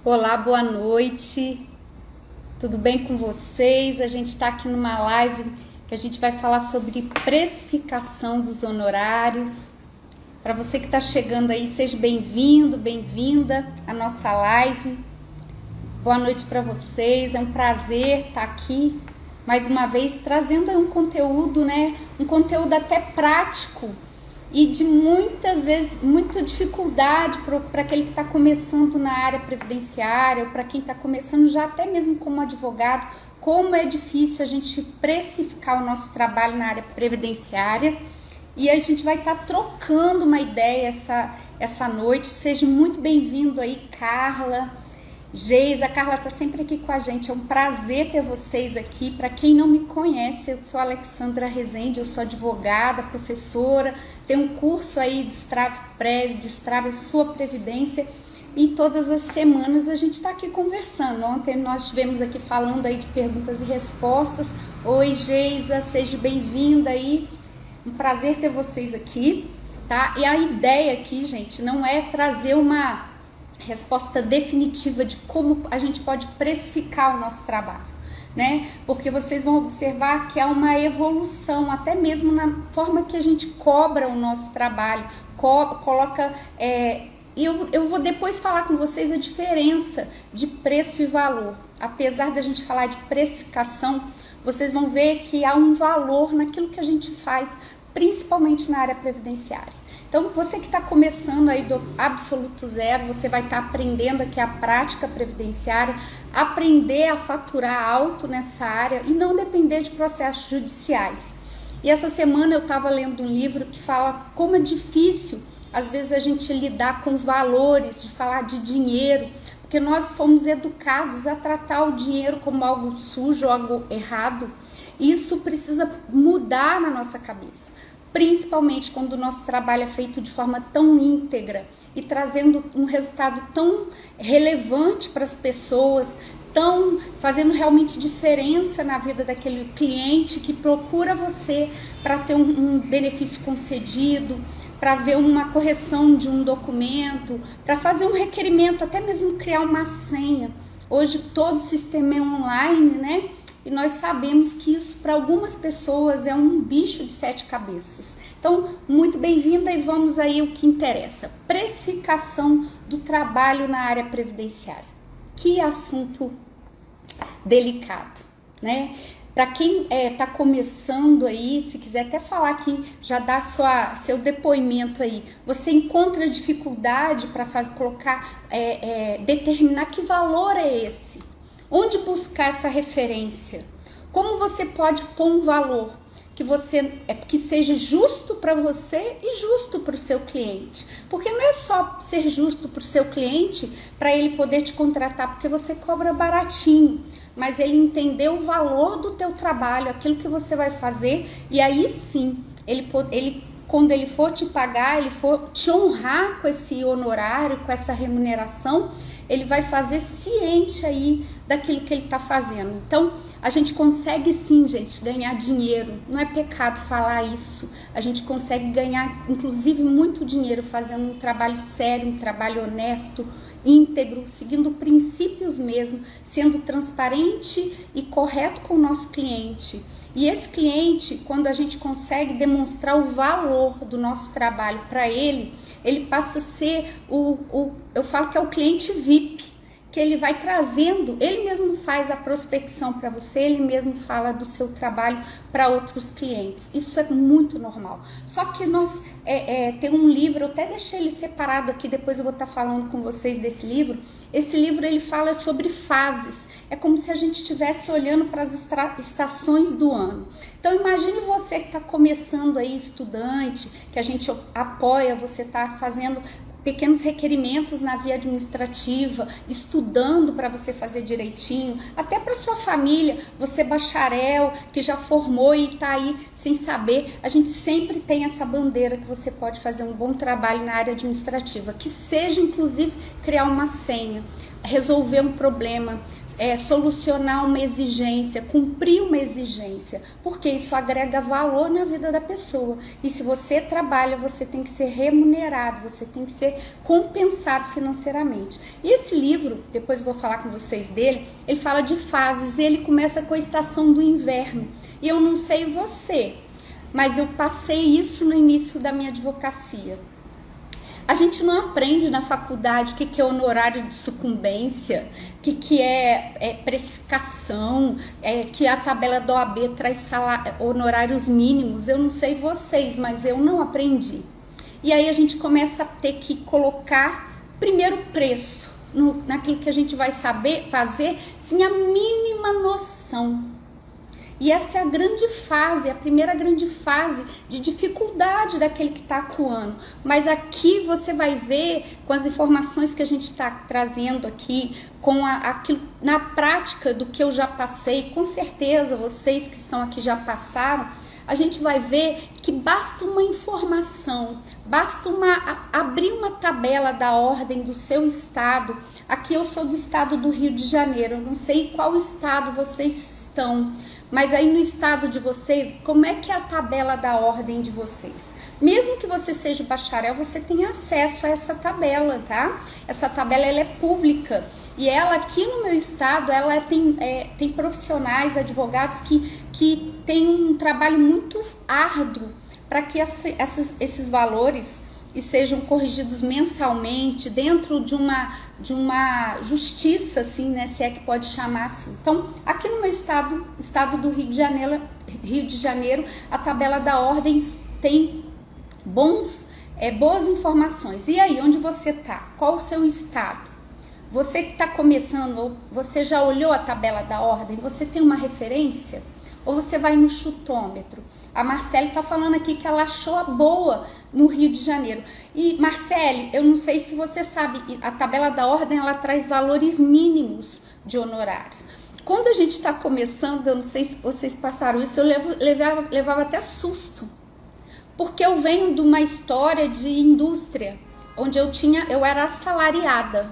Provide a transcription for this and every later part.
Olá, boa noite. Tudo bem com vocês? A gente está aqui numa live que a gente vai falar sobre precificação dos honorários. Para você que está chegando aí, seja bem-vindo, bem-vinda à nossa live. Boa noite para vocês. É um prazer estar aqui mais uma vez trazendo um conteúdo, né? Um conteúdo até prático e de muitas vezes muita dificuldade para aquele que está começando na área previdenciária, ou para quem está começando já até mesmo como advogado, como é difícil a gente precificar o nosso trabalho na área previdenciária. E a gente vai estar trocando uma ideia essa noite. Seja muito bem-vindo aí, Carla, Geisa. A Carla está sempre aqui com a gente. É um prazer ter vocês aqui. Para quem não me conhece, eu sou a Alexandra Rezende, eu sou advogada, professora, tenho um curso aí de Destrave Prévio, Destrave Sua Previdência, e todas as semanas a gente está aqui conversando. Ontem nós estivemos aqui falando aí de perguntas e respostas. Oi, Geisa, seja bem-vinda aí. Um prazer ter vocês aqui, tá? E a ideia aqui, gente, não é trazer uma resposta definitiva de como a gente pode precificar o nosso trabalho, né? Porque vocês vão observar que há uma evolução, até mesmo na forma que a gente cobra o nosso trabalho, coloca... E eu vou depois falar com vocês a diferença de preço e valor. Apesar da gente falar de precificação, vocês vão ver que há um valor naquilo que a gente faz, principalmente na área previdenciária. Então, você que está começando aí do absoluto zero, você vai estar aprendendo aqui a prática previdenciária, aprender a faturar alto nessa área e não depender de processos judiciais. E essa semana eu estava lendo um livro que fala como é difícil, às vezes, a gente lidar com valores, de falar de dinheiro, porque nós fomos educados a tratar o dinheiro como algo sujo, algo errado. E isso precisa mudar na nossa cabeça, principalmente quando o nosso trabalho é feito de forma tão íntegra e trazendo um resultado tão relevante para as pessoas, fazendo realmente diferença na vida daquele cliente que procura você para ter um benefício concedido, para ver uma correção de um documento, para fazer um requerimento, até mesmo criar uma senha. Hoje todo o sistema é online, né? E nós sabemos que isso para algumas pessoas é um bicho de 7 cabeças. Então, muito bem-vinda e vamos aí ao que interessa. Precificação do trabalho na área previdenciária. Que assunto delicado, né? Para quem está começando aí, se quiser até falar aqui, já dá seu depoimento aí. Você encontra dificuldade para determinar que valor é esse? Onde buscar essa referência? Como você pode pôr um valor que seja justo para você e justo para o seu cliente? Porque não é só ser justo para o seu cliente para ele poder te contratar porque você cobra baratinho, mas ele entender o valor do teu trabalho, aquilo que você vai fazer, e aí sim, quando ele for te pagar, ele for te honrar com esse honorário, com essa remuneração, ele vai fazer ciente aí daquilo que ele está fazendo. Então, a gente consegue sim, gente, ganhar dinheiro. Não é pecado falar isso. A gente consegue ganhar, inclusive, muito dinheiro fazendo um trabalho sério, um trabalho honesto, íntegro, seguindo princípios mesmo, sendo transparente e correto com o nosso cliente. E esse cliente, quando a gente consegue demonstrar o valor do nosso trabalho para ele passa a ser eu falo que é o cliente VIP, que ele vai trazendo, ele mesmo faz a prospecção para você, ele mesmo fala do seu trabalho para outros clientes. Isso é muito normal. Só que nós tem um livro, eu até deixei ele separado aqui, depois eu vou estar falando com vocês desse livro. Esse livro ele fala sobre fases. É como se a gente estivesse olhando para as estações do ano. Então imagine você que está começando aí, estudante, que a gente apoia, você está fazendo pequenos requerimentos na via administrativa, estudando para você fazer direitinho, até para sua família, você bacharel, que já formou e está aí sem saber, a gente sempre tem essa bandeira que você pode fazer um bom trabalho na área administrativa, que seja inclusive criar uma senha, resolver um problema, solucionar uma exigência, cumprir uma exigência, porque isso agrega valor na vida da pessoa. E se você trabalha, você tem que ser remunerado, você tem que ser compensado financeiramente. E esse livro, depois eu vou falar com vocês dele, ele fala de fases, e ele começa com a estação do inverno. E eu não sei você, mas eu passei isso no início da minha advocacia. A gente não aprende na faculdade o que é honorário de sucumbência, o que é precificação, que a tabela da OAB traz honorários mínimos. Eu não sei vocês, mas eu não aprendi. E aí a gente começa a ter que colocar primeiro preço naquilo que a gente vai saber fazer sem a mínima noção. E essa é a grande fase, a primeira grande fase de dificuldade daquele que está atuando. Mas aqui você vai ver, com as informações que a gente está trazendo aqui, com aquilo, na prática do que eu já passei, com certeza vocês que estão aqui já passaram, a gente vai ver que basta uma informação, basta abrir uma tabela da ordem do seu estado. Aqui eu sou do estado do Rio de Janeiro, eu não sei qual estado vocês estão, mas aí no estado de vocês, como é que é a tabela da ordem de vocês? Mesmo que você seja bacharel, você tem acesso a essa tabela, tá? Essa tabela ela é pública e ela aqui no meu estado, ela tem profissionais, advogados que têm um trabalho muito árduo para que esses valores e sejam corrigidos mensalmente dentro de uma justiça, assim, né, se é que pode chamar assim. Então, aqui no meu estado do Rio de Janeiro, a tabela da ordem tem boas informações. E aí, onde você tá? Qual o seu estado? Você que está começando, você já olhou a tabela da ordem? Você tem uma referência? Ou você vai no chutômetro? A Marcele está falando aqui que ela achou a boa no Rio de Janeiro. E Marcele, eu não sei se você sabe, a tabela da ordem ela traz valores mínimos de honorários. Quando a gente está começando, eu não sei se vocês passaram isso, eu levava até susto. Porque eu venho de uma história de indústria, onde eu era assalariada,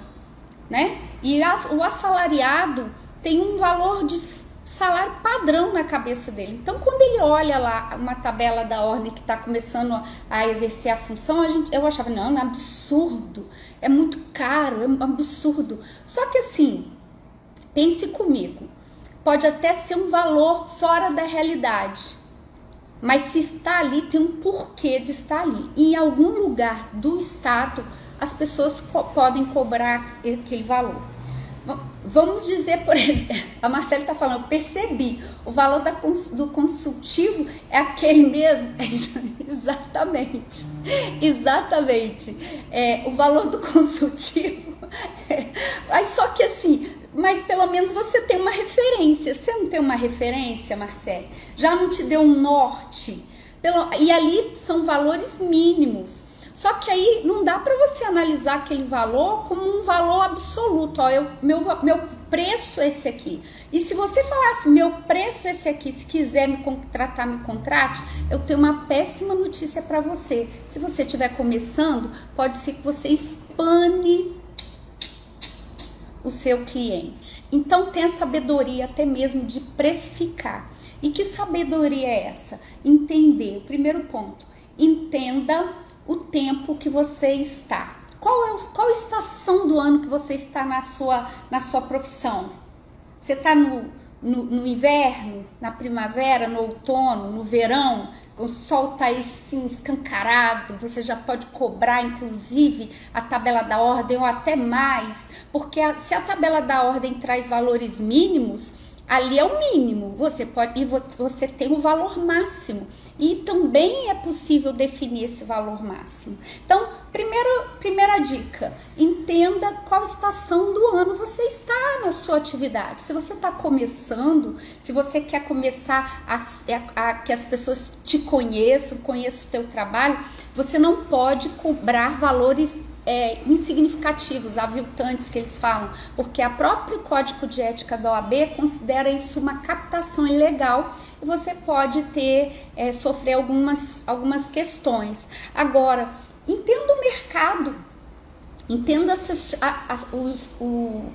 né? E o assalariado tem um valor de salário padrão na cabeça dele. Então, quando ele olha lá uma tabela da ordem que está começando a exercer a função, eu achava, não, é um absurdo, é muito caro, é um absurdo. Só que assim, pense comigo, pode até ser um valor fora da realidade, mas se está ali, tem um porquê de estar ali. E em algum lugar do estado, as pessoas podem cobrar aquele valor. Vamos dizer, por exemplo, a Marcele está falando, eu percebi, o valor do consultivo é aquele mesmo? Exatamente, o valor do consultivo, mas só que assim, mas pelo menos você tem uma referência. Você não tem uma referência, Marcele? Já não te deu um norte? E ali são valores mínimos. Só que aí não dá para você analisar aquele valor como um valor absoluto. Ó, meu preço é esse aqui. E se você falasse, meu preço é esse aqui, se quiser me contratar, me contrate, eu tenho uma péssima notícia para você. Se você estiver começando, pode ser que você espane o seu cliente. Então tenha sabedoria até mesmo de precificar. E que sabedoria é essa? Entender. O primeiro ponto, entenda o tempo que você está. Qual estação do ano que você está na sua profissão? Você está no inverno, na primavera, no outono, no verão? O sol está aí sim, escancarado, você já pode cobrar inclusive a tabela da ordem ou até mais, porque se a tabela da ordem traz valores mínimos, ali é o mínimo, você tem o valor máximo e também é possível definir esse valor máximo. Então, primeira dica, entenda qual estação do ano você está na sua atividade. Se você está começando, se você quer começar a que as pessoas te conheçam o teu trabalho, você não pode cobrar valores insignificativos, aviltantes que eles falam, porque a próprio Código de Ética da OAB considera isso uma captação ilegal e você pode sofrer algumas questões. Agora, entenda o mercado. Entenda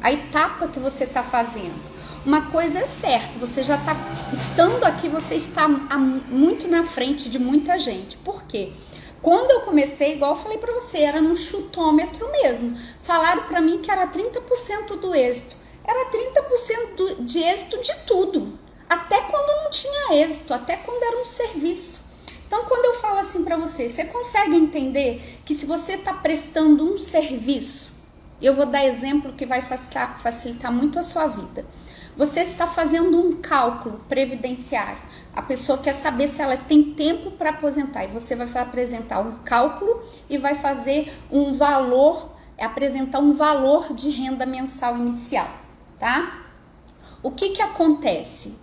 a etapa que você está fazendo. Uma coisa é certa, você já está, estando aqui, você está muito na frente de muita gente. Por quê? Quando eu comecei, igual eu falei para você, era no chutômetro mesmo. Falaram para mim que era 30% do êxito. Era 30% de êxito de tudo. Até quando não tinha êxito, até quando era um serviço. Então, quando eu falo assim para você, você consegue entender que se você está prestando um serviço, eu vou dar exemplo que vai facilitar muito a sua vida. Você está fazendo um cálculo previdenciário. A pessoa quer saber se ela tem tempo para aposentar. E você vai apresentar um cálculo e vai fazer um valor, apresentar um valor de renda mensal inicial, tá? O que acontece?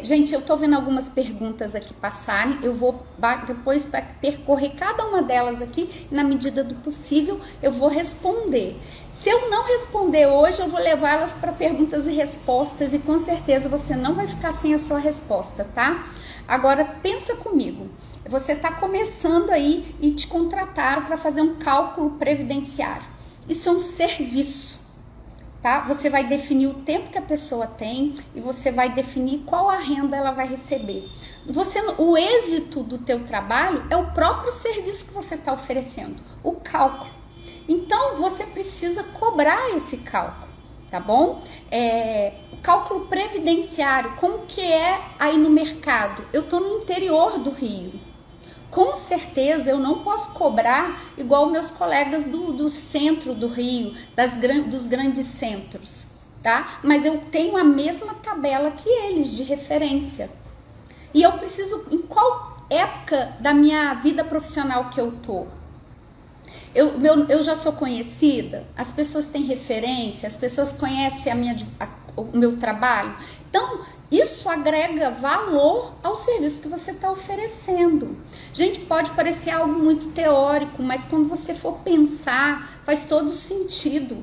Gente, eu tô vendo algumas perguntas aqui passarem, eu vou depois percorrer cada uma delas aqui, na medida do possível eu vou responder. Se eu não responder hoje, eu vou levá-las para perguntas e respostas e com certeza você não vai ficar sem a sua resposta, tá? Agora, pensa comigo, você está começando aí e te contrataram para fazer um cálculo previdenciário. Isso é um serviço. Tá? Você vai definir o tempo que a pessoa tem e você vai definir qual a renda ela vai receber. O êxito do teu trabalho é o próprio serviço que você está oferecendo, o cálculo. Então, você precisa cobrar esse cálculo, tá bom? O cálculo previdenciário, como que é aí no mercado? Eu estou no interior do Rio. Com certeza eu não posso cobrar igual meus colegas do centro do Rio, dos grandes centros, tá? Mas eu tenho a mesma tabela que eles de referência. E eu preciso, em qual época da minha vida profissional que eu tô? Eu já sou conhecida, as pessoas têm referência, as pessoas conhecem o meu trabalho. Então, isso agrega valor ao serviço que você está oferecendo. Gente, pode parecer algo muito teórico, mas quando você for pensar, faz todo sentido,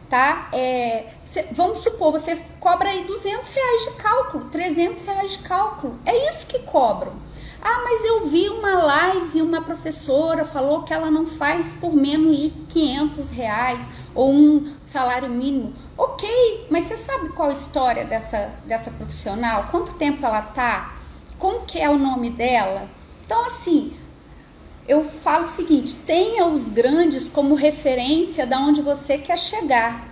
tá? Vamos supor, você cobra aí R$200 de cálculo, R$300 de cálculo, é isso que cobram. Ah, mas eu vi uma live, uma professora falou que ela não faz por menos de R$500 ou um salário mínimo. Ok, mas você sabe qual a história dessa profissional? Quanto tempo ela tá? Como que é o nome dela? Então, assim, eu falo o seguinte, tenha os grandes como referência de onde você quer chegar.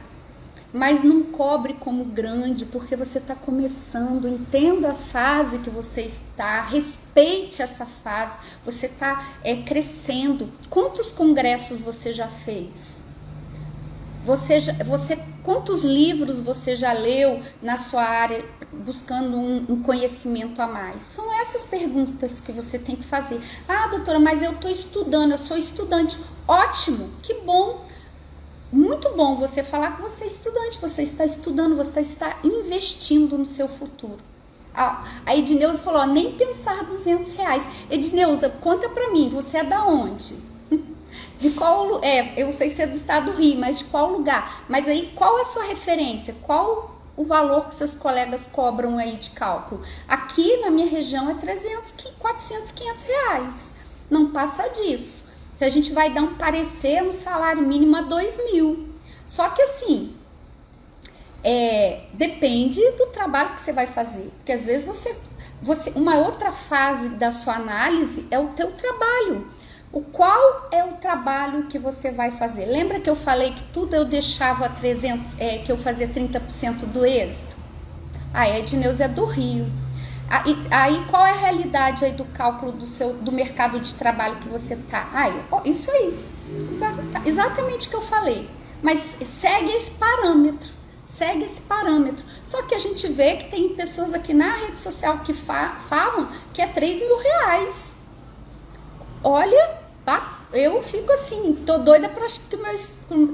Mas não cobre como grande, porque você está começando, entenda a fase que você está, respeite essa fase, você está crescendo. Quantos congressos você já fez? Quantos livros você já leu na sua área, buscando um conhecimento a mais? São essas perguntas que você tem que fazer. Ah, doutora, mas eu estou estudando, eu sou estudante. Ótimo, que bom. Muito bom você falar que você é estudante, você está estudando, você está investindo no seu futuro. A Edneuza falou, nem pensar R$200. Edneuza, conta pra mim, você é da onde? De qual, eu sei que você é do estado do Rio, mas de qual lugar? Mas aí, qual é a sua referência? Qual o valor que seus colegas cobram aí de cálculo? Aqui na minha região é 300, 400, R$500. Não passa disso. Se a gente vai dar um parecer, um salário mínimo a 2.000. Só que assim, depende do trabalho que você vai fazer. Porque às vezes uma outra fase da sua análise é o teu trabalho. Qual é o trabalho que você vai fazer? Lembra que eu falei que tudo eu deixava 300, que eu fazia 30% do êxito? A Edneuza é do Rio. Aí qual é a realidade aí do cálculo do mercado de trabalho que você tá? Isso aí, exatamente o que eu falei, mas segue esse parâmetro, só que a gente vê que tem pessoas aqui na rede social que falam que é R$3.000. Olha, eu fico assim, tô doida para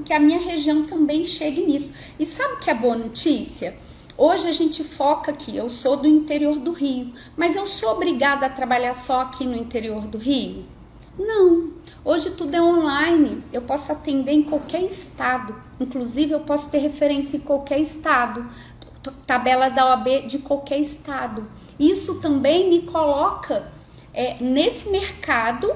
que a minha região também chegue nisso. E sabe o que é boa notícia? Hoje a gente foca aqui, eu sou do interior do Rio, mas eu sou obrigada a trabalhar só aqui no interior do Rio? Não, hoje tudo é online, eu posso atender em qualquer estado, inclusive eu posso ter referência em qualquer estado, tabela da OAB de qualquer estado. Isso também me coloca nesse mercado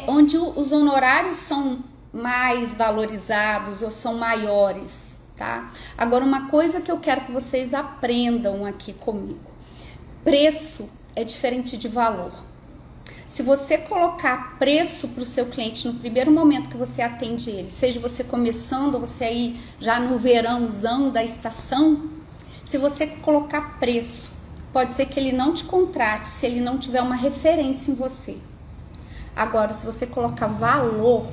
onde os honorários são mais valorizados ou são maiores, tá? Agora, uma coisa que eu quero que vocês aprendam aqui comigo: preço é diferente de valor. Se você colocar preço para o seu cliente no primeiro momento que você atende ele, seja você começando ou você aí já no verãozão da estação, se você colocar preço, pode ser que ele não te contrate se ele não tiver uma referência em você. Agora, se você colocar valor,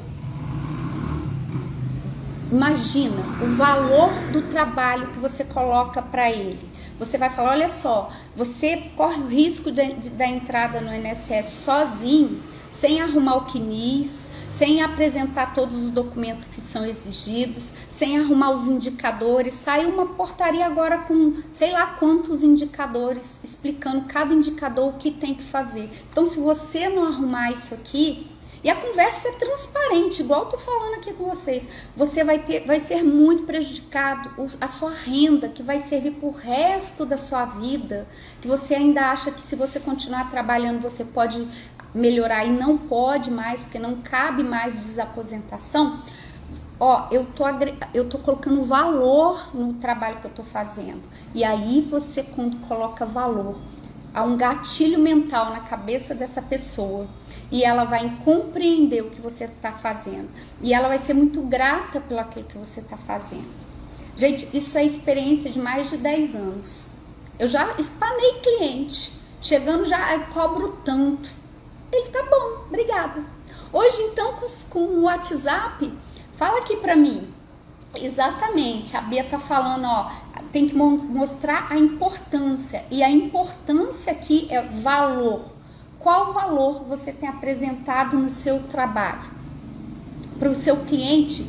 imagina o valor do trabalho que você coloca para ele. Você vai falar, olha só, você corre o risco da entrada no INSS sozinho, sem arrumar o CNIS, sem apresentar todos os documentos que são exigidos, sem arrumar os indicadores. Saiu uma portaria agora com sei lá quantos indicadores, explicando cada indicador o que tem que fazer. Então, se você não arrumar isso aqui, e a conversa é transparente, igual eu tô falando aqui com vocês, você vai ser muito prejudicado. A sua renda, que vai servir pro resto da sua vida, que você ainda acha que se você continuar trabalhando, você pode melhorar e não pode mais, porque não cabe mais desaposentação. Ó, eu tô colocando valor no trabalho que eu tô fazendo. E aí você, quando coloca valor, há um gatilho mental na cabeça dessa pessoa e ela vai compreender o que você está fazendo e ela vai ser muito grata pelo aquilo que você está fazendo. Gente, isso é experiência de mais de 10 anos. Eu já espanei cliente, chegando já, cobro tanto. Ele, tá bom, obrigada. Hoje então com o WhatsApp, fala aqui pra mim. Exatamente, a Bia tá falando, ó, tem que mostrar a importância, e a importância aqui é valor. Qual valor você tem apresentado no seu trabalho? Para o seu cliente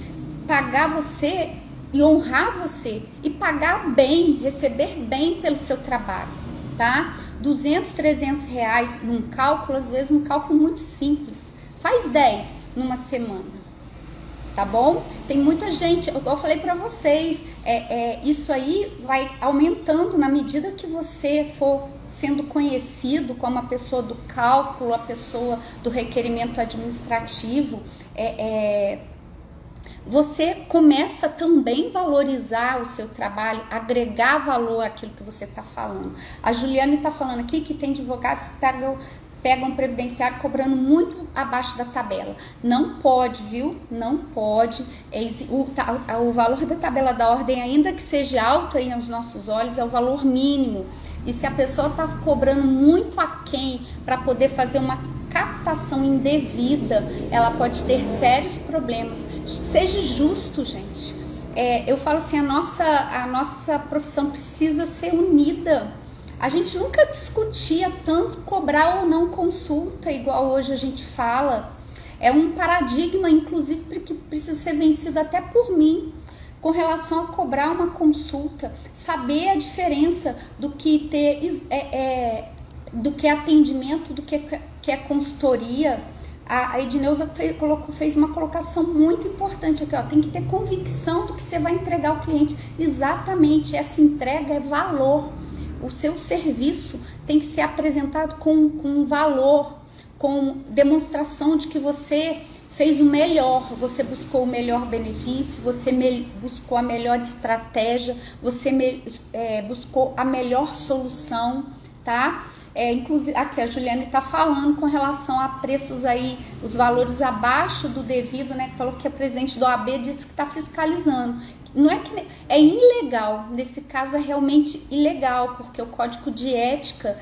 pagar você e honrar você, e pagar bem, receber bem pelo seu trabalho, tá? 200, 300 reais num cálculo, às vezes um cálculo muito simples, faz 10 numa semana. Tá bom? Tem muita gente, eu falei pra vocês, isso aí vai aumentando na medida que você for sendo conhecido como a pessoa do cálculo, a pessoa do requerimento administrativo, você começa também a valorizar o seu trabalho, agregar valor àquilo que você está falando. A Juliane está falando aqui que tem advogados que pegam previdenciário cobrando muito abaixo da tabela. Não pode, viu? Não pode. O valor da tabela da ordem, ainda que seja alto aí aos nossos olhos, é o valor mínimo. E se a pessoa está cobrando muito aquém para poder fazer uma captação indevida, ela pode ter sérios problemas. Seja justo, gente. Eu falo assim, a nossa profissão precisa ser unida. A gente nunca discutia tanto cobrar ou não consulta, igual hoje a gente fala. É um paradigma, inclusive, que precisa ser vencido até por mim, com relação a cobrar uma consulta, saber a diferença do que do que é atendimento, do que é consultoria. A Edneuza fez uma colocação muito importante aqui, ó, tem que ter convicção do que você vai entregar ao cliente. Exatamente, essa entrega é valor. O seu serviço tem que ser apresentado com valor, com demonstração de que você fez o melhor, você buscou o melhor benefício, você buscou a melhor estratégia, você buscou a melhor solução, tá? Inclusive, aqui a Juliane está falando com relação a preços aí, os valores abaixo do devido, né? Falou que a presidente do OAB disse que está fiscalizando. Não é que é ilegal, nesse caso é realmente ilegal, porque o Código de Ética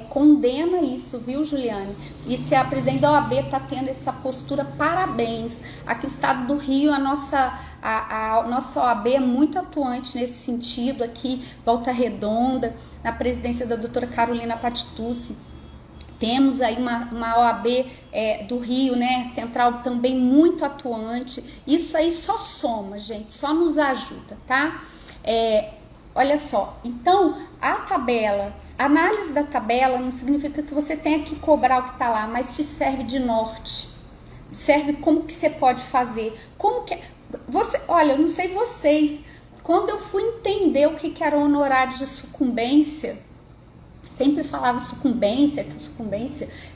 condena isso, viu, Juliane? E se a presidente da OAB está tendo essa postura, parabéns. Aqui no estado do Rio, a nossa OAB é muito atuante nesse sentido, aqui, Volta Redonda, na presidência da doutora Carolina Patitucci. Temos aí uma OAB do Rio, né, Central, também muito atuante. Isso aí só soma, gente, só nos ajuda, tá? Olha só, então, a tabela, a análise da tabela não significa que você tenha que cobrar o que tá lá, mas te serve de norte. Serve como que você pode fazer. Como que... olha, eu não sei vocês, quando eu fui entender o que era o honorário de sucumbência, Sempre falava sucumbência,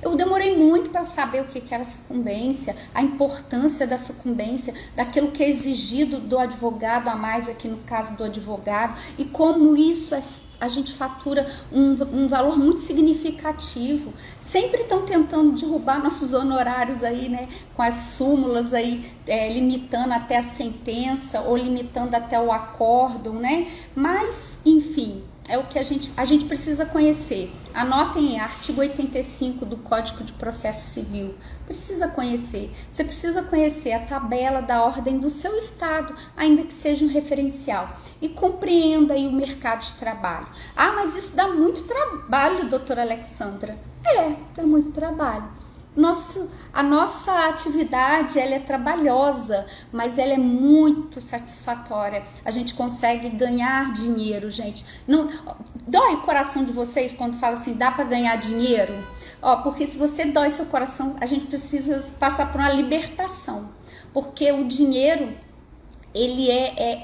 eu demorei muito para saber o que era sucumbência, a importância da sucumbência, daquilo que é exigido do advogado a mais, aqui no caso do advogado, e como isso a gente fatura um valor muito significativo. Sempre estão tentando derrubar nossos honorários aí, né, com as súmulas aí, limitando até a sentença ou limitando até o acórdão, né, mas enfim, é o que a gente precisa conhecer. Anotem, artigo 85 do Código de Processo Civil. Precisa conhecer. Você precisa conhecer a tabela da ordem do seu estado, ainda que seja um referencial. E compreenda aí o mercado de trabalho. Ah, mas isso dá muito trabalho, doutora Alexandra. Dá muito trabalho. A nossa atividade, ela é trabalhosa, mas ela é muito satisfatória. A gente consegue ganhar dinheiro, gente. Não dói o coração de vocês quando fala assim, dá para ganhar dinheiro? Porque se você dói seu coração, a gente precisa passar por uma libertação. Porque o dinheiro, ele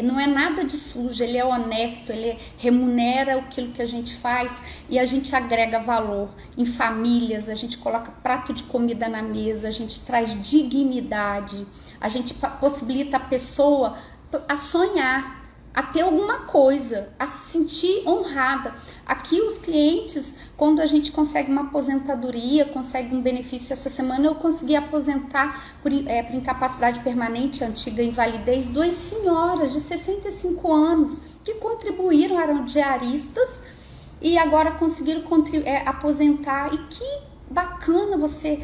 não é nada de sujo, ele é honesto, ele remunera aquilo que a gente faz e a gente agrega valor em famílias, a gente coloca prato de comida na mesa, a gente traz dignidade, a gente possibilita a pessoa a sonhar, a ter alguma coisa, a se sentir honrada. Aqui os clientes, quando a gente consegue uma aposentadoria, consegue um benefício, essa semana eu consegui aposentar por incapacidade permanente, antiga invalidez, 2 senhoras de 65 anos que contribuíram, eram diaristas e agora conseguiram aposentar. E que bacana você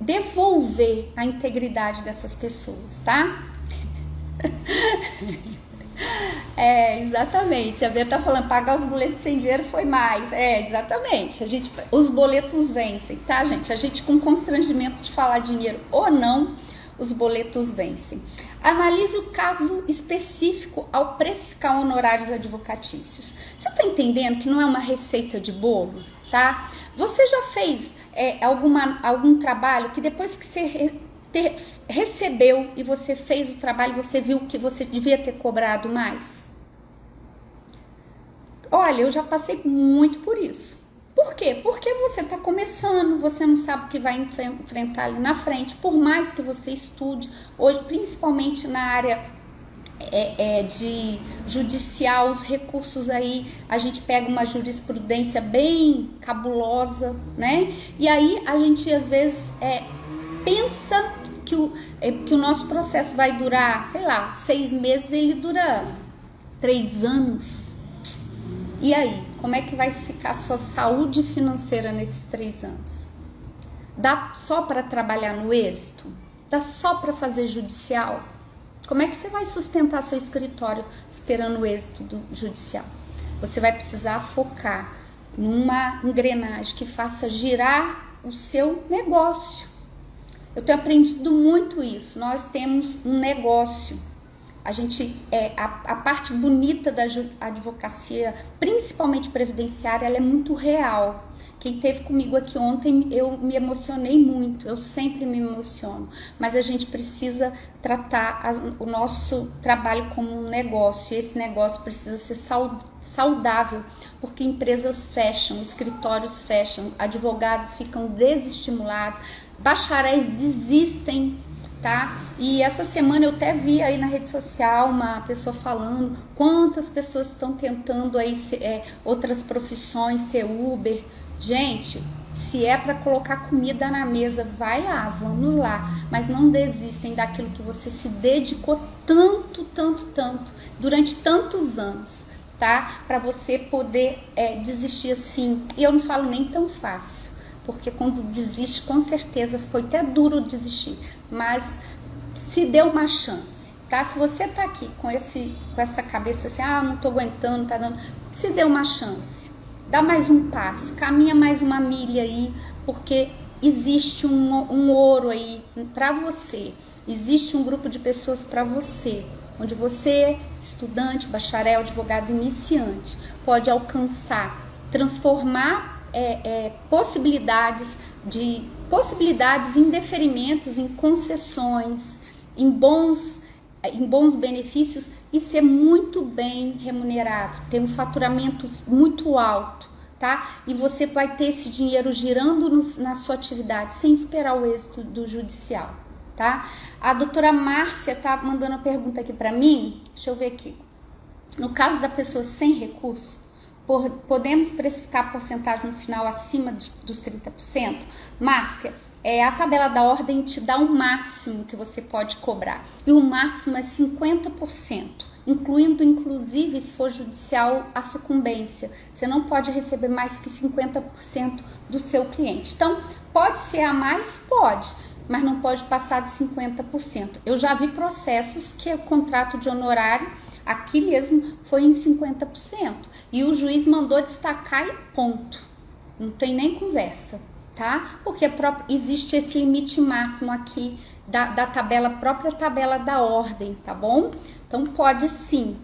devolver a integridade dessas pessoas, tá? Exatamente. A Bia tá falando, pagar os boletos sem dinheiro foi mais. Exatamente. Os boletos vencem, tá, gente? A gente, com constrangimento de falar dinheiro ou não, os boletos vencem. Analise o caso específico ao precificar honorários advocatícios. Você tá entendendo que não é uma receita de bolo, tá? Você já fez algum trabalho que depois que você recebeu e você fez o trabalho, você viu que você devia ter cobrado mais? Olha, eu já passei muito por isso. Por quê? Porque você está começando, você não sabe o que vai enfrentar ali na frente, por mais que você estude, hoje, principalmente na área de judicial, os recursos aí, a gente pega uma jurisprudência bem cabulosa, né? E aí a gente às vezes pensa que o nosso processo vai durar, sei lá, 6 meses, ele dura 3 anos. E aí, como é que vai ficar a sua saúde financeira nesses 3 anos? Dá só para trabalhar no êxito? Dá só para fazer judicial? Como é que você vai sustentar seu escritório esperando o êxito do judicial? Você vai precisar focar numa engrenagem que faça girar o seu negócio. Eu tenho aprendido muito isso. Nós temos um negócio. A gente, a parte bonita da advocacia, principalmente previdenciária, ela é muito real. Quem esteve comigo aqui ontem, eu me emocionei muito, eu sempre me emociono. Mas a gente precisa tratar o nosso trabalho como um negócio. E esse negócio precisa ser saudável, porque empresas fecham, escritórios fecham, advogados ficam desestimulados, bacharéis desistem, tá? E essa semana eu até vi aí na rede social uma pessoa falando quantas pessoas estão tentando aí outras profissões, ser Uber. Gente, se é para colocar comida na mesa, vai lá, vamos lá, mas não desistem daquilo que você se dedicou tanto durante tantos anos, tá? Para você poder desistir assim. E eu não falo nem tão fácil, porque quando desiste, com certeza foi até duro desistir, mas se dê uma chance, tá? Se você tá aqui com essa cabeça assim, não tô aguentando, tá dando, se dê uma chance, dá mais um passo, caminha mais uma milha aí, porque existe um ouro aí para você, existe um grupo de pessoas para você, onde você, estudante, bacharel, advogado iniciante, pode alcançar, transformar possibilidades em deferimentos, em concessões, em bons benefícios e ser muito bem remunerado, ter um faturamento muito alto, tá? E você vai ter esse dinheiro girando na sua atividade, sem esperar o êxito do judicial, tá? A doutora Márcia tá mandando uma pergunta aqui para mim, deixa eu ver aqui. No caso da pessoa sem recurso, podemos precificar a porcentagem no final acima dos 30%? Márcia, a tabela da ordem te dá um máximo que você pode cobrar, e o máximo é 50%, incluindo inclusive se for judicial a sucumbência. Você não pode receber mais que 50% do seu cliente. Então, pode ser a mais? Pode, mas não pode passar de 50%. Eu já vi processos que o contrato de honorário aqui mesmo foi em 50%, e o juiz mandou destacar e ponto, não tem nem conversa, tá? Porque existe esse limite máximo aqui da tabela, própria tabela da ordem, tá bom? Então pode sim.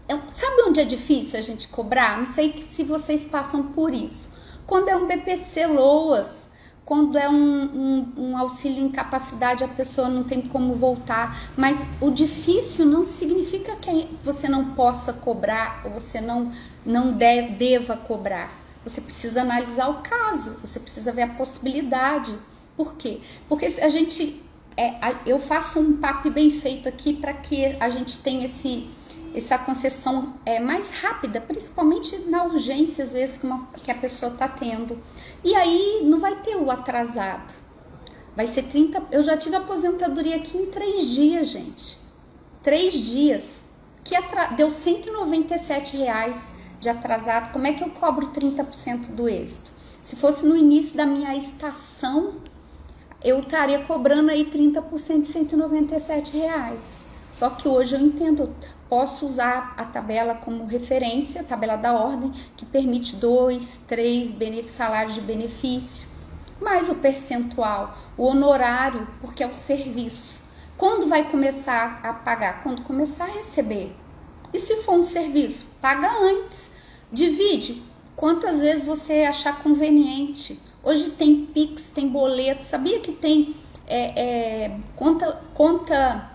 Sabe onde é difícil a gente cobrar? Não sei se vocês passam por isso. Quando é um BPC LOAS, quando é um auxílio incapacidade, a pessoa não tem como voltar. Mas o difícil não significa que você não possa cobrar ou você não deva cobrar. Você precisa analisar o caso, você precisa ver a possibilidade. Por quê? Porque a gente, eu faço um papo bem feito aqui para que a gente tenha essa concessão mais rápida, principalmente na urgência, às vezes, que a pessoa está tendo. E aí não vai ter o atrasado. Vai ser 30... Eu já tive aposentadoria aqui em 3 dias, gente. 3 dias. Deu R$197 de atrasado. Como é que eu cobro 30% do êxito? Se fosse no início da minha estação, eu estaria cobrando aí 30% de R$197. Só que hoje eu entendo, posso usar a tabela como referência, a tabela da ordem, que permite 2, 3 salários de benefício, mais o percentual, o honorário, porque é o serviço. Quando vai começar a pagar? Quando começar a receber. E se for um serviço? Paga antes. Divide quantas vezes você achar conveniente. Hoje tem Pix, tem boleto. Sabia que tem conta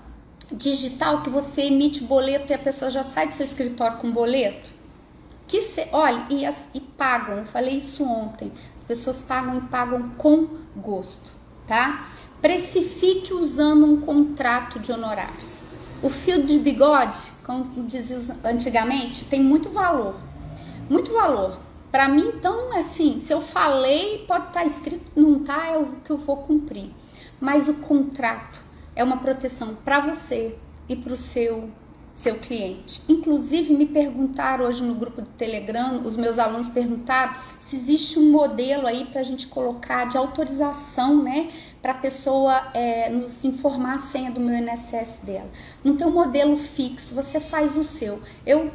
digital que você emite boleto e a pessoa já sai do seu escritório com boleto? Olha, e pagam, eu falei isso ontem, as pessoas pagam e pagam com gosto, tá? Precifique usando um contrato de honorários. O fio de bigode, como dizia antigamente, tem muito valor, muito valor. Para mim, então, assim, se eu falei, pode estar escrito, não tá, é o que eu vou cumprir. Mas o contrato é uma proteção para você e para o seu cliente. Inclusive, me perguntaram hoje no grupo do Telegram, os meus alunos perguntaram se existe um modelo aí para a gente colocar de autorização, né? Para a pessoa nos informar a senha do meu INSS dela. Não tem um modelo fixo, você faz o seu.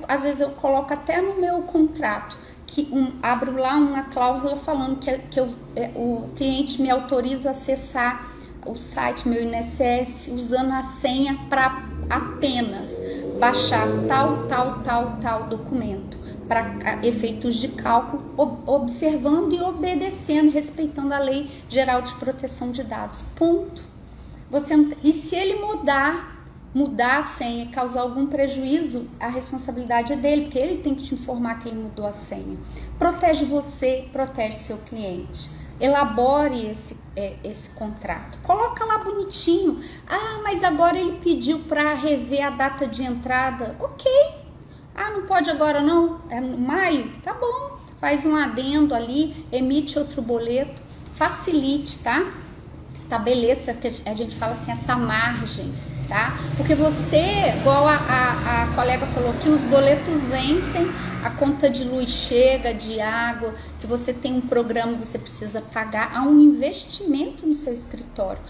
Às vezes, eu coloco até no meu contrato, que abro lá uma cláusula falando que o cliente me autoriza a acessar o site meu INSS usando a senha para apenas baixar tal documento para efeitos de cálculo, observando e obedecendo, respeitando a Lei Geral de Proteção de Dados. Ponto. E se ele mudar a senha e causar algum prejuízo, a responsabilidade é dele, porque ele tem que te informar que ele mudou a senha. Protege você, protege seu cliente. Elabore esse contrato. Coloca lá bonitinho. Ah, mas agora ele pediu para rever a data de entrada. Ok. Ah, não pode agora não? É no maio? Tá bom. Faz um adendo ali, emite outro boleto. Facilite, tá? Estabeleça, que a gente fala assim, essa margem, tá? Porque você, igual a colega falou que os boletos vencem, a conta de luz chega, de água, se você tem um programa, você precisa pagar. Há um investimento no seu escritório,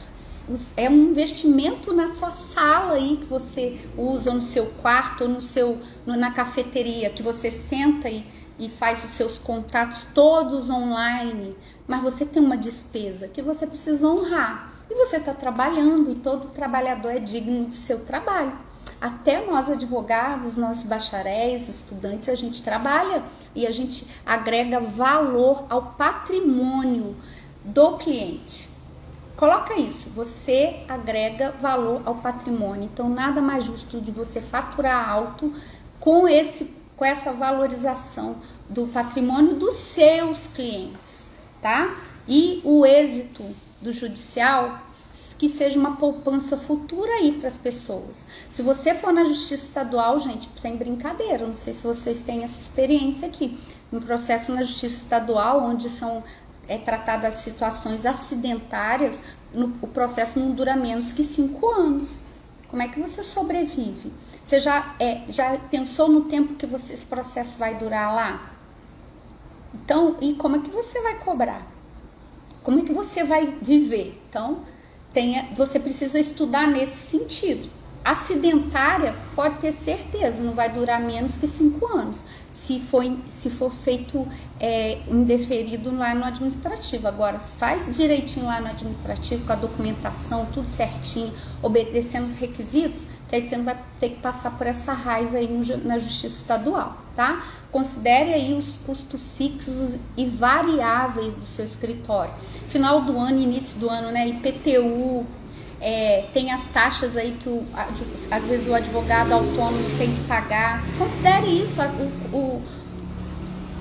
é um investimento na sua sala aí que você usa, ou no seu quarto, ou na cafeteria, que você senta e faz os seus contatos todos online, mas você tem uma despesa que você precisa honrar. E você está trabalhando, e todo trabalhador é digno do seu trabalho. Até nós advogados, nós bacharéis, estudantes, a gente trabalha e a gente agrega valor ao patrimônio do cliente. Coloca isso, você agrega valor ao patrimônio. Então, nada mais justo de você faturar alto com esse com essa valorização do patrimônio dos seus clientes, tá? E o êxito do judicial, que seja uma poupança futura aí para as pessoas. Se você for na justiça estadual, gente, sem brincadeira, não sei se vocês têm essa experiência aqui, um processo na justiça estadual, onde são tratadas situações acidentárias, o processo não dura menos que 5 anos. Como é que você sobrevive? Você já pensou no tempo que esse processo vai durar lá? Então, e como é que você vai cobrar? Como é que você vai viver? Então, você precisa estudar nesse sentido. Acidentária, pode ter certeza, não vai durar menos que 5 anos, se for feito indeferido lá no administrativo. Agora, se faz direitinho lá no administrativo, com a documentação, tudo certinho, obedecendo os requisitos, que aí você não vai ter que passar por essa raiva aí na justiça estadual, tá? Considere aí os custos fixos e variáveis do seu escritório. Final do ano, início do ano, né? IPTU, tem as taxas aí que às vezes o advogado autônomo tem que pagar. Considere isso,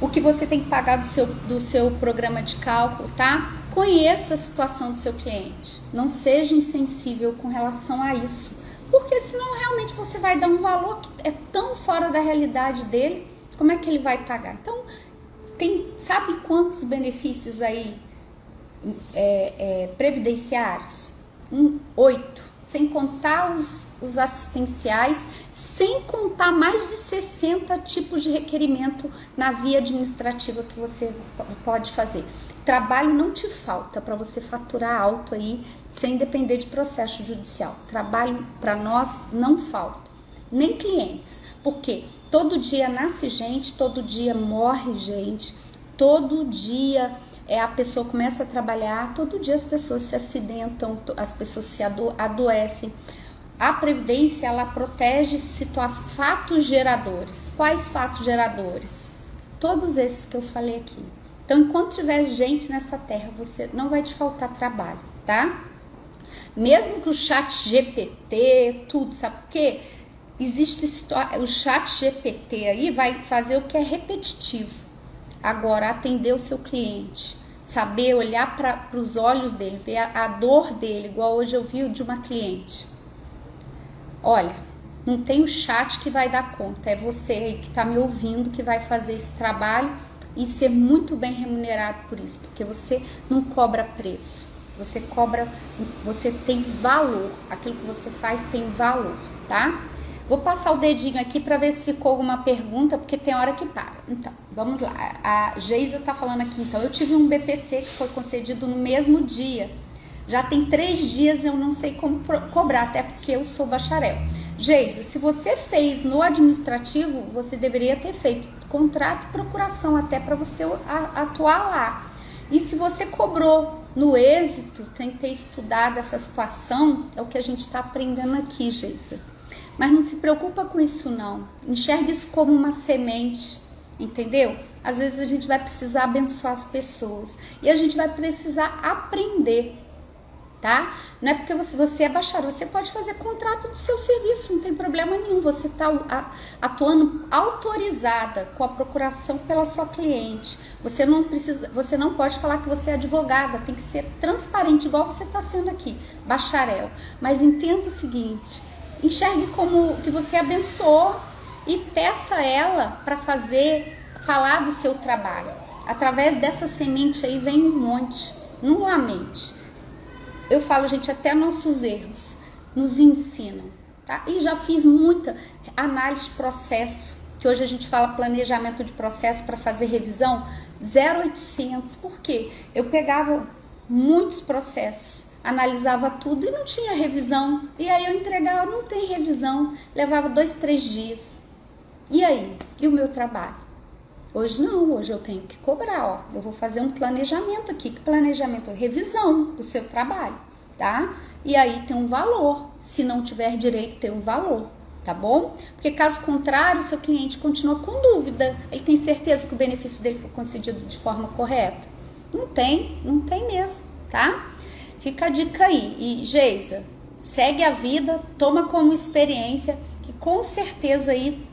o que você tem que pagar do seu programa de cálculo, tá? Conheça a situação do seu cliente. Não seja insensível com relação a isso, porque senão realmente você vai dar um valor que é tão fora da realidade dele. Como é que ele vai pagar? Então, sabe quantos benefícios aí previdenciários? 8, sem contar os assistenciais, sem contar mais de 60 tipos de requerimento na via administrativa que você pode fazer. Trabalho não te falta para você faturar alto aí, sem depender de processo judicial. Trabalho para nós não falta, nem clientes, porque todo dia nasce gente, todo dia morre gente, todo dia a pessoa começa a trabalhar, todo dia as pessoas se acidentam, as pessoas se adoecem. A Previdência, ela protege fatos geradores. Quais fatos geradores? Todos esses que eu falei aqui. Então, enquanto tiver gente nessa terra, você não vai te faltar trabalho, tá? Mesmo que o chat GPT, tudo, sabe por quê? O chat GPT aí vai fazer o que é repetitivo. Agora, atender o seu cliente, saber olhar para os olhos dele, ver a dor dele, igual hoje eu vi de uma cliente. Olha, não tem o chat que vai dar conta, é você aí que está me ouvindo que vai fazer esse trabalho e ser muito bem remunerado por isso, porque você não cobra preço, você tem valor, aquilo que você faz tem valor, tá? Vou passar o dedinho aqui para ver se ficou alguma pergunta, porque tem hora que para. Então, vamos lá. A Geisa tá falando aqui, então, eu tive um BPC que foi concedido no mesmo dia. Já tem 3 dias, eu não sei como cobrar, até porque eu sou bacharel. Geisa, se você fez no administrativo, você deveria ter feito contrato e procuração até para você atuar lá. E se você cobrou no êxito, tem que ter estudado essa situação, é o que a gente está aprendendo aqui, Geisa. Mas não se preocupa com isso não, enxergue isso como uma semente, entendeu? Às vezes a gente vai precisar abençoar as pessoas e a gente vai precisar aprender, tá? Não é porque você é bacharel, você pode fazer contrato do seu serviço, não tem problema nenhum, você está atuando autorizada com a procuração pela sua cliente, você não pode falar que você é advogada, tem que ser transparente igual você está sendo aqui, bacharel, mas entenda o seguinte, enxergue como que você abençoou e peça ela para falar do seu trabalho. Através dessa semente aí vem um monte, não lamente. Eu falo, gente, até nossos erros nos ensinam, tá? E já fiz muita análise de processo, que hoje a gente fala planejamento de processo para fazer revisão, 0800. Por quê? Eu pegava muitos processos, analisava tudo e não tinha revisão. E aí eu entregava, não tem revisão, levava 2, 3 dias. E aí? E o meu trabalho? Hoje não, hoje eu tenho que cobrar, ó. Eu vou fazer um planejamento aqui. Que planejamento? Revisão do seu trabalho, tá? E aí tem um valor. Se não tiver direito, tem um valor, tá bom? Porque caso contrário, seu cliente continua com dúvida. Ele tem certeza que o benefício dele foi concedido de forma correta? Não tem mesmo, tá? Fica a dica aí. E, Geisa, segue a vida, toma como experiência, que com certeza aí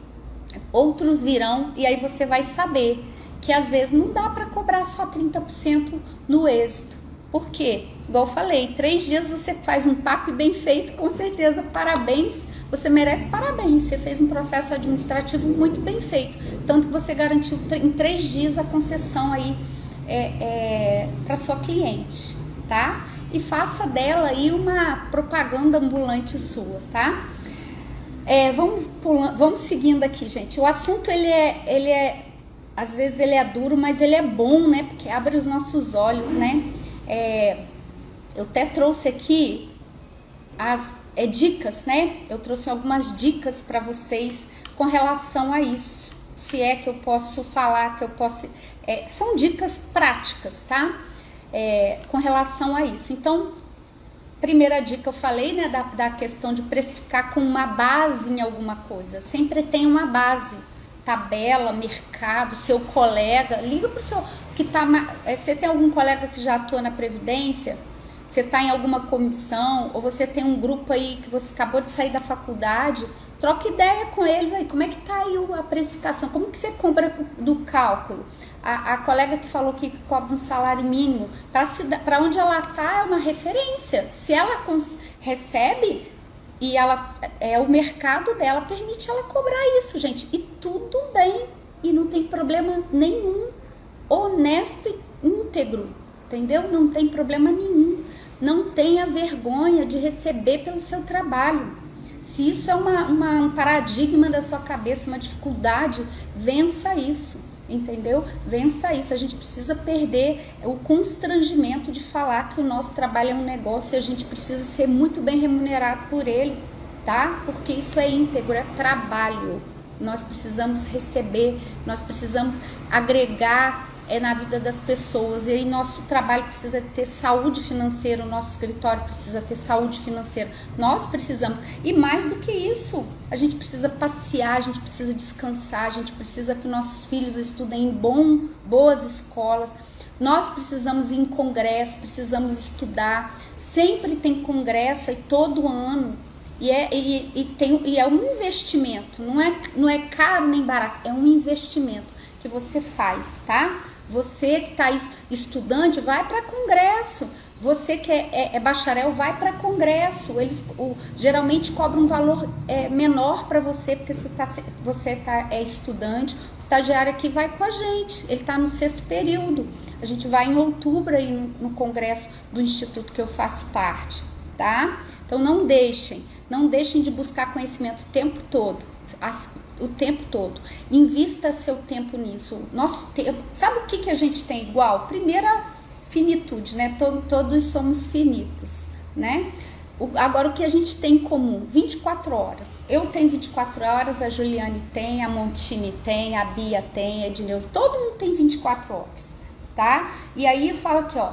outros virão, e aí você vai saber que às vezes não dá para cobrar só 30% no êxito. Por quê? Igual eu falei, 3 dias você faz um PAP bem feito, com certeza, parabéns, você merece parabéns, você fez um processo administrativo muito bem feito, tanto que você garantiu em 3 dias a concessão aí para sua cliente, tá? E faça dela aí uma propaganda ambulante sua, tá? Vamos seguindo aqui, gente. O assunto às vezes ele é duro, mas ele é bom, né? Porque abre os nossos olhos, né? Eu até trouxe aqui as dicas, né? Eu trouxe algumas dicas para vocês com relação a isso. Se é que eu posso falar, são dicas práticas, tá? Com relação a isso. Então, primeira dica, eu falei, né, da questão de precificar com uma base em alguma coisa. Sempre tem uma base, tabela, mercado, seu colega. Liga pro seu que tá. Você tem algum colega que já atua na Previdência? Você está em alguma comissão, ou você tem um grupo aí que você acabou de sair da faculdade? Troca ideia com eles aí, como é que tá aí a precificação, como que você cobra do cálculo? A colega que falou que cobra um salário mínimo, para onde ela tá é uma referência. Se ela recebe e o mercado dela permite ela cobrar isso, gente, e tudo bem, e não tem problema nenhum, honesto e íntegro, entendeu? Não tem problema nenhum, não tenha vergonha de receber pelo seu trabalho. Se isso é um paradigma da sua cabeça, uma dificuldade, vença isso, entendeu? Vença isso. A gente precisa perder o constrangimento de falar que o nosso trabalho é um negócio e a gente precisa ser muito bem remunerado por ele, tá? Porque isso é íntegro, é trabalho. Nós precisamos receber, nós precisamos agregar na vida das pessoas, e aí nosso trabalho precisa ter saúde financeira, o nosso escritório precisa ter saúde financeira, nós precisamos, e mais do que isso, a gente precisa passear, a gente precisa descansar, a gente precisa que nossos filhos estudem em boas escolas, nós precisamos ir em congresso, precisamos estudar, sempre tem congresso aí todo ano, e é um investimento, não é caro nem barato, é um investimento que você faz, tá? Você que está estudante, vai para congresso. Você que é bacharel, vai para congresso. Eles geralmente cobram um valor menor para você, porque você é estudante. O estagiário aqui vai com a gente, ele está no 6º período. A gente vai em outubro aí no congresso do instituto que eu faço parte, tá? Então não deixem de buscar conhecimento o tempo todo. Invista seu tempo nisso. Nosso tempo, sabe o que a gente tem igual? Primeira, finitude, né? Todos somos finitos, né? Agora, o que a gente tem em comum? 24 horas. Eu tenho 24 horas, a Juliane tem, a Montini tem, a Bia tem, a Edneuza, todo mundo tem 24 horas, tá? E aí eu falo aqui, ó,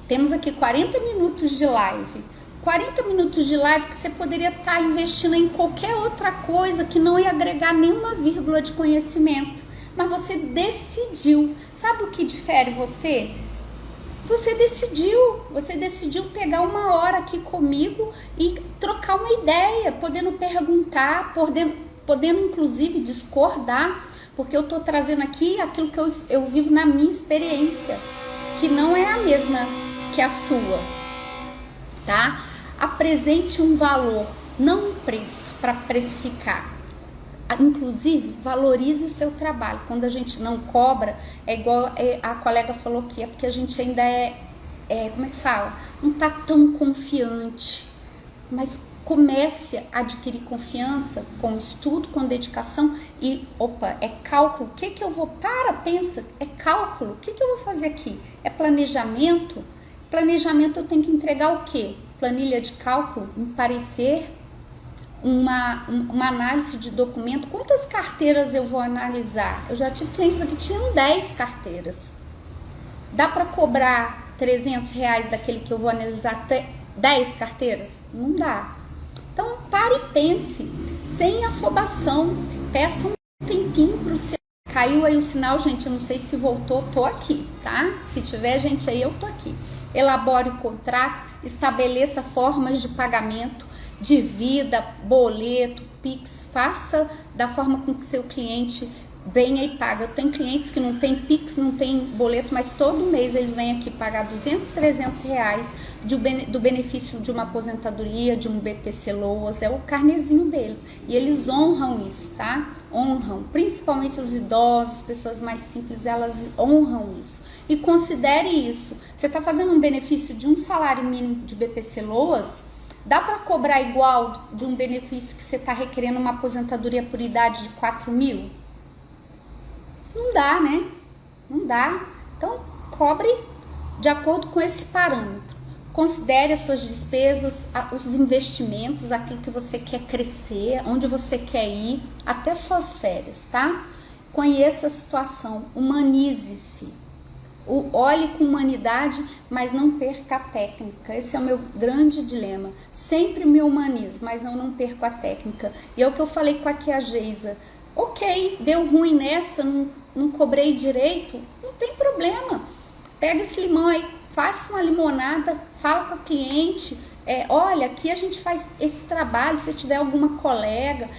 temos aqui 40 minutos de live. 40 minutos de live que você poderia estar investindo em qualquer outra coisa que não ia agregar nenhuma vírgula de conhecimento. Mas você decidiu. Sabe o que difere você? Você decidiu pegar uma hora aqui comigo e trocar uma ideia, podendo perguntar, podendo inclusive discordar, porque eu estou trazendo aqui aquilo que eu vivo na minha experiência, que não é a mesma que a sua, tá? Apresente um valor, não um preço, para precificar. Inclusive, valorize o seu trabalho. Quando a gente não cobra, é igual a colega falou aqui, é porque a gente ainda como é que fala? Não tá tão confiante. Mas comece a adquirir confiança com estudo, com dedicação e, é cálculo. O que eu vou... pensa, é cálculo. O que eu vou fazer aqui? É planejamento? Planejamento eu tenho que entregar o quê? Planilha de cálculo, um parecer, uma análise de documento. Quantas carteiras eu vou analisar? Eu já tive clientes aqui que tinham 10 carteiras. Dá para cobrar R$300 daquele que eu vou analisar 10 carteiras? Não dá. Então pare e pense, sem afobação, peça um tempinho para o seu... Caiu aí o sinal, gente, eu não sei se voltou, tô aqui, tá? Se tiver gente aí, eu tô aqui. Elabore o contrato, estabeleça formas de pagamento, divida, boleto, Pix, faça da forma com que seu cliente venha e paga. Eu tenho clientes que não tem Pix, não tem boleto, mas todo mês eles vêm aqui pagar 200, 300 reais do benefício de uma aposentadoria, de um BPC Loas, é o carnezinho deles. E eles honram isso, tá? Honram, principalmente os idosos, pessoas mais simples, elas honram isso. E considere isso. Você está fazendo um benefício de um salário mínimo de BPC Loas, dá para cobrar igual de um benefício que você está requerendo uma aposentadoria por idade de 4 mil? Não dá, né? Não dá. Então, cobre de acordo com esse parâmetro. Considere as suas despesas, os investimentos, aquilo que você quer crescer, onde você quer ir, até suas férias, tá? Conheça a situação, humanize-se. Olhe com humanidade, mas não perca a técnica. Esse é o meu grande dilema. Sempre me humanizo, mas eu não perco a técnica. E é o que eu falei com a Geisa. Ok, deu ruim nessa, não cobrei direito, não tem problema. Pega esse limão aí, faça uma limonada, fala com a cliente. Olha, aqui a gente faz esse trabalho, se tiver alguma colega,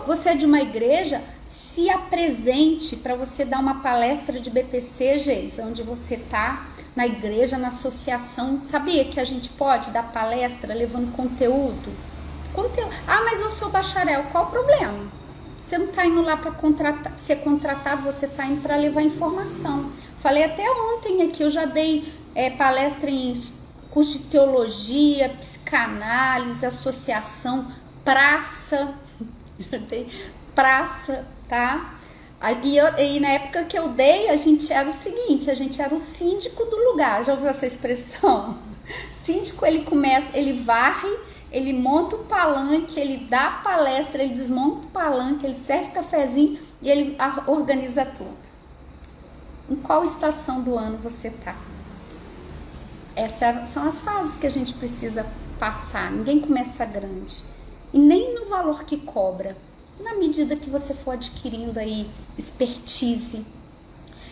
você é de uma igreja, se apresente para você dar uma palestra de BPC, Geisa, onde você tá, na igreja, na associação. Sabia que a gente pode dar palestra levando conteúdo? Ah, mas eu sou bacharel, qual o problema? Você não está indo lá para ser contratado, você está indo para levar informação. Falei até ontem aqui, eu já dei palestra em curso de teologia, psicanálise, associação, praça, já dei praça, tá? E na época que eu dei, a gente era o seguinte, a gente era o síndico do lugar, já ouviu essa expressão? Síndico, ele varre, ele monta o palanque, ele dá a palestra, ele desmonta o palanque, ele serve cafezinho e ele organiza tudo. Em qual estação do ano você tá? Essas são as fases que a gente precisa passar. Ninguém começa grande. E nem no valor que cobra. Na medida que você for adquirindo aí expertise,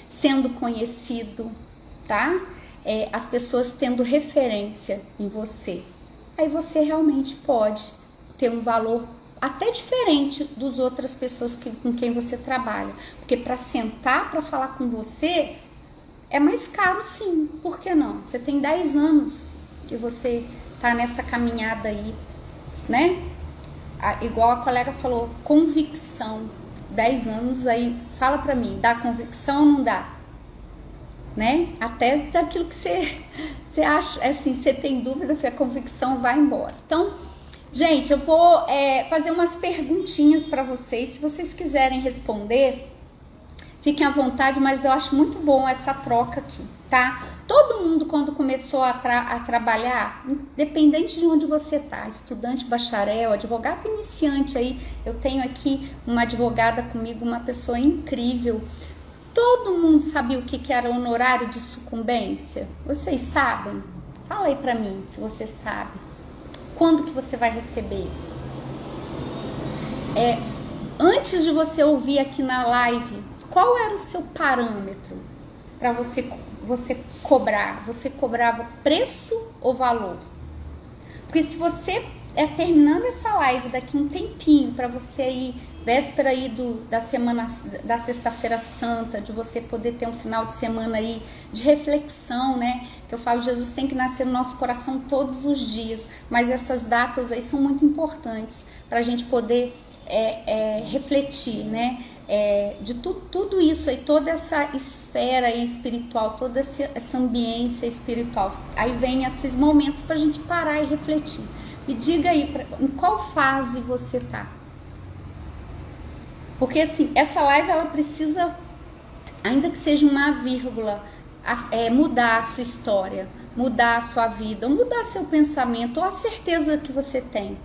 sendo conhecido, tá? As pessoas tendo referência em você. Aí você realmente pode ter um valor até diferente das outras pessoas com quem você trabalha. Porque para sentar, para falar com você, é mais caro sim. Por que não? Você tem 10 anos que você tá nessa caminhada aí, né? Igual a colega falou, convicção. 10 anos aí, fala pra mim, dá convicção ou não dá? Né? Até daquilo que você acha, assim, você tem dúvida, a convicção vai embora. Então, gente, eu vou fazer umas perguntinhas para vocês. Se vocês quiserem responder, fiquem à vontade, mas eu acho muito bom essa troca aqui, tá? Todo mundo, quando começou a trabalhar, independente de onde você tá, estudante, bacharel, advogado iniciante aí, eu tenho aqui uma advogada comigo, uma pessoa incrível. Todo mundo sabia o que era honorário de sucumbência? Vocês sabem? Fala aí pra mim, se você sabe. Quando que você vai receber? Antes de você ouvir aqui na live, qual era o seu parâmetro para você cobrar? Você cobrava preço ou valor? Porque se você terminando essa live daqui um tempinho para você ir véspera aí da semana da sexta-feira santa, de você poder ter um final de semana aí de reflexão, né? Que eu falo, Jesus tem que nascer no nosso coração todos os dias, mas essas datas aí são muito importantes para a gente poder refletir, né? De tudo isso aí, toda essa esfera aí espiritual, toda essa ambiência espiritual. Aí vem esses momentos para a gente parar e refletir. Me diga aí, em qual fase você tá? Porque assim, essa live ela precisa, ainda que seja uma vírgula, mudar a sua história, mudar a sua vida, ou mudar seu pensamento, ou a certeza que você tem.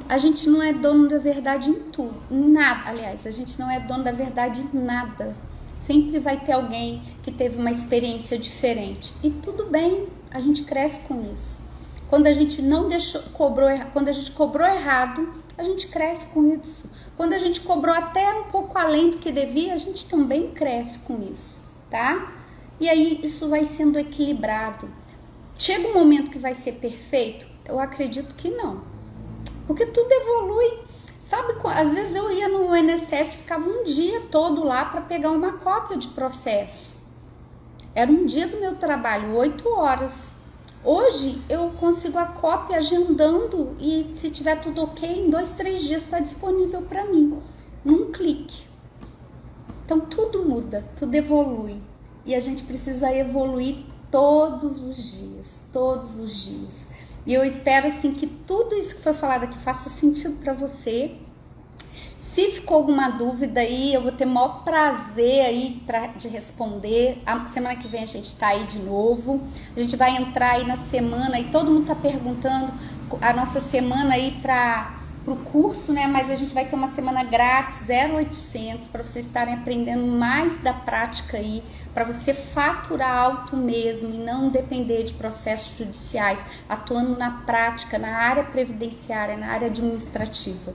A gente não é dono da verdade em tudo, nada. Aliás, a gente não é dono da verdade em nada. Sempre vai ter alguém que teve uma experiência diferente. E tudo bem, a gente cresce com isso. Quando a gente quando a gente cobrou errado, a gente cresce com isso. Quando a gente cobrou até um pouco além do que devia, a gente também cresce com isso, tá? E aí isso vai sendo equilibrado. Chega um momento que vai ser perfeito? Eu acredito que não. porque tudo evolui. Sabe, às vezes eu ia no INSS, ficava um dia todo lá para pegar uma cópia de processo. Era um dia do meu trabalho, 8 horas. Hoje eu consigo a cópia agendando e se tiver tudo ok, em 2, 3 dias está disponível para mim, num clique. Então tudo muda, tudo evolui e a gente precisa evoluir todos os dias, todos os dias. E eu espero assim que tudo isso que foi falado aqui faça sentido para você. Se ficou alguma dúvida aí, eu vou ter o maior prazer aí de responder. A semana que vem a gente tá aí de novo. A gente vai entrar aí na semana e todo mundo tá perguntando a nossa semana aí pro curso, né? Mas a gente vai ter uma semana grátis, 0800, para vocês estarem aprendendo mais da prática aí, para você faturar alto mesmo e não depender de processos judiciais, atuando na prática, na área previdenciária, na área administrativa.